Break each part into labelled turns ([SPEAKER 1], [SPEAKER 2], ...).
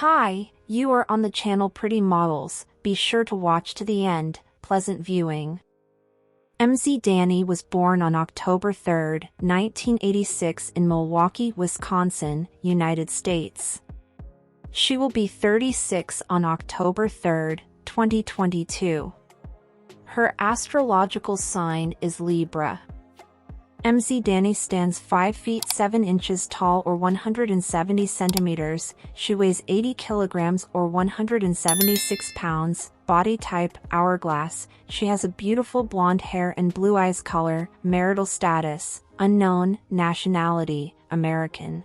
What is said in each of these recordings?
[SPEAKER 1] Hi, you are on the channel Pretty Models. Be sure to watch to the end. Pleasant viewing. MC Dani was born on October 3, 1986 in Milwaukee, Wisconsin, United States. She will be 36 on October 3, 2022. Her astrological sign is Libra. MC Dani stands 5 feet 7 inches tall or 170 centimeters, she weighs 80 kilograms or 176 pounds, body type hourglass, she has a beautiful blonde hair and blue eyes. Color, marital status, unknown, nationality, American.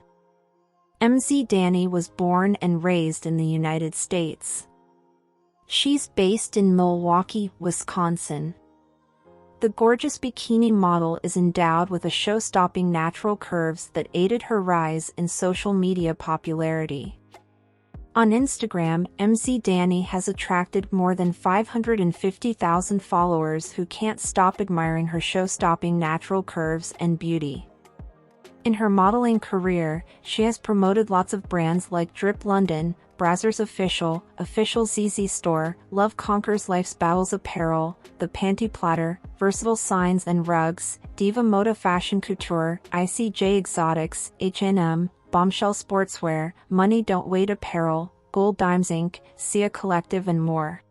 [SPEAKER 1] MC Dani was born and raised in the United States. She's based in Milwaukee, Wisconsin. The gorgeous bikini model is endowed with a show-stopping natural curves that aided her rise in social media popularity. On Instagram, MC Dani has attracted more than 550,000 followers who can't stop admiring her show-stopping natural curves and beauty. In her modeling career, she has promoted lots of brands like Drip London, Brazzers Official, Official ZZ Store, Love Conquers Life's Battles Apparel, The Panty Platter, Versatile Signs and Rugs, Diva Moda Fashion Couture, ICJ Exotics, H&M, Bombshell Sportswear, Money Don't Wait Apparel, Gold Dimes Inc., Sia Collective and more.